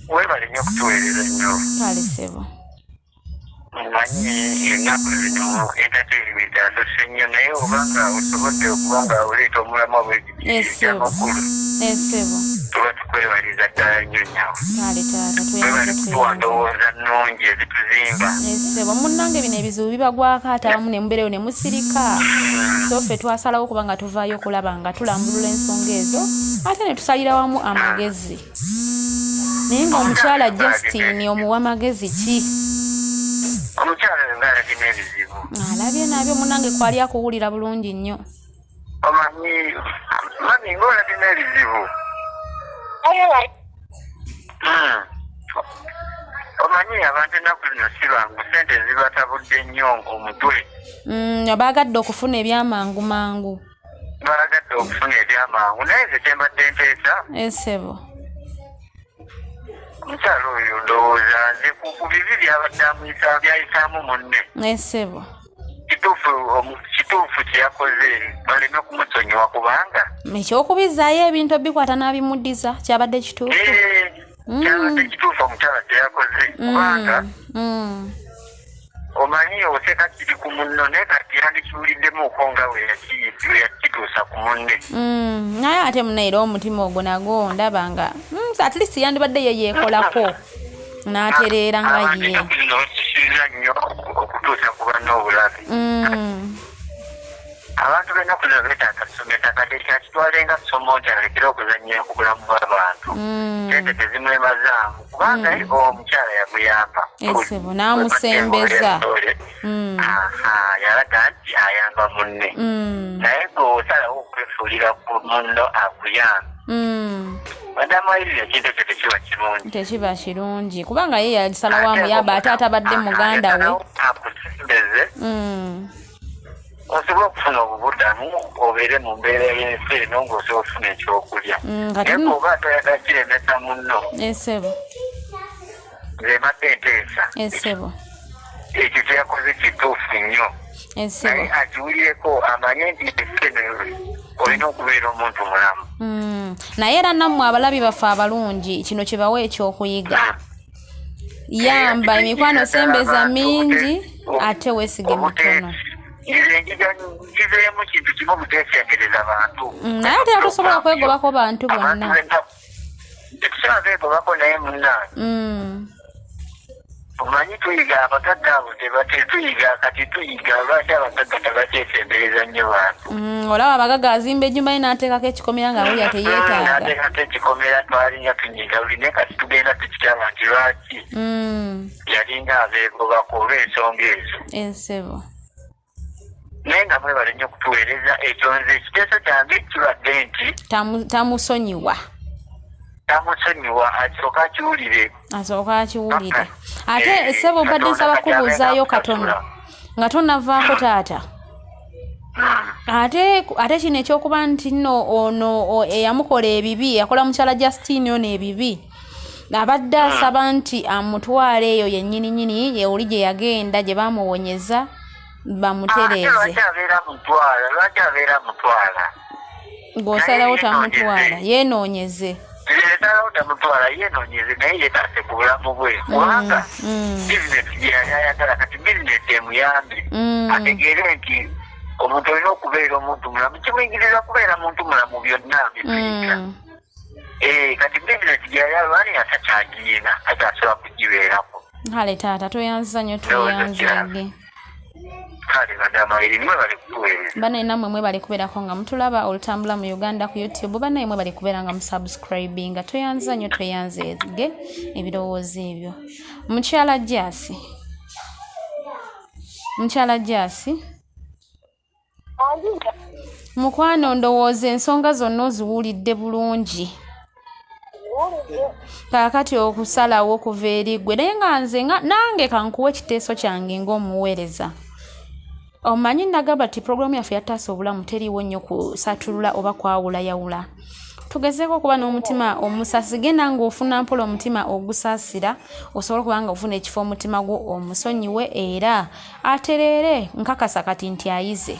Webale nnyo okutuweereza nnyo. Kale ssebo. Omanyi ennaku zino entertainment atose nnyo naye obanga osobodde okuba nga oleeta omulamwa bw'ekyamakulu. Ssebo. Tuba tukwebaliza ddala nnyo nyawo. Kale taata webale kutuwa ndowooza nnungi ezituzimba. Ssebo munnange bino ebizibu bibagwako ate abamu ne mubeerewo ne musirika. So ffe twasalawo okuba nga tuvaayo okulaba nga tulambulula ensonga ezo ate ne tusalira wamu amagezi. Naye ng'omukyala Justin omuwa magezi ki? Omukyala nga alabye ebizibu. Alabye nabyo munnange kwali akuwulira bulungi nnyo. Omanyi mami ng'olabye ebizibu. Omanyi abantu ennaku zino si bangu ssente zibatabudde nnyo omutwe. Baagadde okufuna ebyamangu mangu. Baagadde okufuna ebyamangu naye ze kyembadde nteesa. Ssebo. Omukyala oyo ndowooza nze ku bibi byayisaamu munne. Ssebo. Kituufu kyeyakoze baleme kumusonyiwa kubanga ekyokubizaayo ebintu bikwata n'abimuddiza kyabadde kituufu. kyabadde kituufu omukyala kyeyakoze kubanga omanyi oseka kiri ku munno naye kati yandikiwuliddemuuko nga we yakituusa ku munne. Naye ate munaira omutima ogwo nagwo ndaba nga at least yandibadde ye yeekolako n'atereera nga ye. Osisiza nnyo okutuusa ku bannaobulabe. Abantu b'ennaku zino beetaaga ssomesa kati kyakitwalenga ssomo nti alekera okuzannyira ku bulamu bw'abantu. Sente tezimwemazaamu kubanga omukyala yamuyamba. Ssebo n'amusembeza. Yalaga nti ayamba munne. Naye ng'osalawo okwefuulira ku munno akuyamba. Madamu ayirira ekintu ekyo tekiba kirungi. Tekiba kirungi kubanga ye yalisalawo amuyamba ate atabadde muganda we. Akusembeze. Osobola okufuna obubudamu obeere mu mbeera y'ensi eno ng'osobola okufuna ekyokulya. Naye bw'oba toyagala kiremesa munno. Ssebo. Nze mbadde nteesa. Ssebo. Ekyo kyeyakoze kituufu nnyo. Naye akiwulireko amanye nti ensi eno olina okubeera omuntu mulamu. Naye era nammwe abalabi baffe abalungi kino kye bawa ekyokuyiga. Yamba emikwano sembeza mingi ate weesige mikono. Ngizeemu kintu kimu buteesembereza bantu. Naye ate tusobola kwegobako bantu bonna. Tetusobola kwegobako naye munnange. Omanyi tuyiga abagagga abo tetuyiga kati tuyiga lwaki abagagga tebateesembereza nnyo bantu. Olaba abagagga azimba ejjumba ye n'ateekako ekikomera nga wulya teyeetaaga. N'ateekako ekikomera twalinga tunyiga buli naye kati tugenda tukitaba nti lwaki yalinga abeegobako olw'ensonga ezo. Ssebo. Naye nga mwebale nnyo okutuweereza ekyo nze ekiteeso kyange kibadde nti tamusonyiwa. Asooka akiwulire. Ate ssebo mbadde nsaba kubuuzaayo katono nga tonavaako taata. Ate kino ekyokuba nti nno ono eyamukola ebibi yakola mukyala Justin ono ebibi abadde asaba nti amutwale eyo yennyininyini yeuli gye yagenda gye bamuwonyeza bamutereeze. Lwaki abeera mutwala? Ng'osalawo tamutwala yeenoonyeze. Yesalawo tamutwala yeenoonyeze naye yeetaase ku bulamu bwe kubanga bizinesi gye yali ayagala kati bizinesi emuyambe ategeere nti omuntu olina okubeera omuntu mulamu kimuyigiriza kubeera muntu mulamu byonna bituyiga. Kati bizinesi gye yali alwani atakyagiyina ate asobola kugibeerako. Kale taata tweyanziza nnyo tweyanzage. kale badama erimwe bali kuweereza bana namwe mwe bali kubeerako nga mutulaba olutambula mu Uganda ku YouTube bana mwe bali kubeera nga musubscribinga toyanza nnyo toyanzeege ebirowoozo ebyo mukyala Jasi mukwano ndowooza ensonga zonna oziwulidde bulungi kaakati okusalawo okuva eri ggwe naye nga nze nange kankuwa ekiteeso kyange ng'omuweereza omanyi nagamba ti puroguramu yaffe yataasa obulamu teriiwo nnyo kusatulula oba kwawulayawula tugezeeko okuba n'omutima omusasi genda ng'ofuna mpola omutima ogusaasira osobola okuba nga ofuna ekifo omutima gwo omusonyiwe era atereere nkakasa kati nti ayize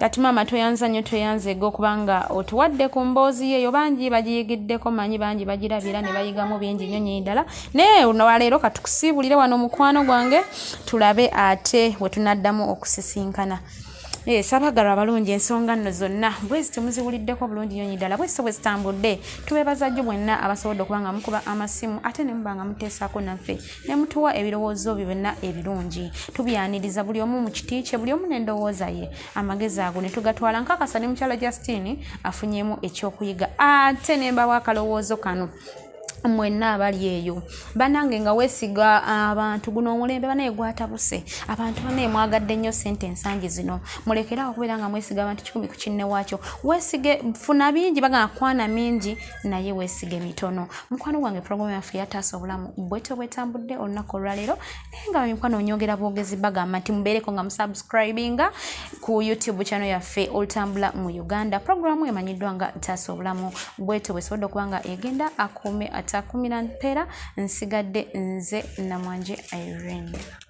kati maama toyanza nnyo toyanzeege okubanga otuwadde ku mboozi yeeyo bangi bagiyigiddeko manyi bangi bagirabira ne bayigamu bingi nnyo nnyini ddala naye olwaleero katukusiibulire wano mukwano gwange tulabe ate we tunaddamu okusisinkana sabagalwa abalungi ensonga nno zonna bwezi temuziwuliddeko bulungi nnyo ddala bwezi bwe zitambudde tubeebaza nnyo mwenna abasobodde okuba nga mukuba amasimu ate ne muba nga muteesaako naffe ne mutuwa ebirowoozo byo byonna ebirungi tubyaniriza buli omu mu kiti kye buli omu n'endowooza ye amagezi ago ne tugatwala nkakasa ne mukyala Justine afunyeemu ekyokuyiga ate ne mbawa akalowoozo kano mwenna abali eyo banange nga weesiga abantu guno omulembe banaye gwatabuse abantu banaye mwagadde nnyo ssente ensangi zino mulekerawo okubeera nga mwesiga abantu 10 ku kinne waakyo weesige funa bingi bagamba kwana mingi naye weesige mitono mukwano gwange puroguramu yaffe yataasa obulamu bwetyo bwetambudde olunaku olwaleero naye nga mikwano onyongera bwogezi bagamba nti mubeereko nga musubscribinga ku YouTube channel yaffe olutambula mu Uganda puroguramu emanyiddwa nga taasa obulamu bwetyo bwesobodde okuba nga egenda akuume 10 mpeera nsigadde nze Namwanje Irene.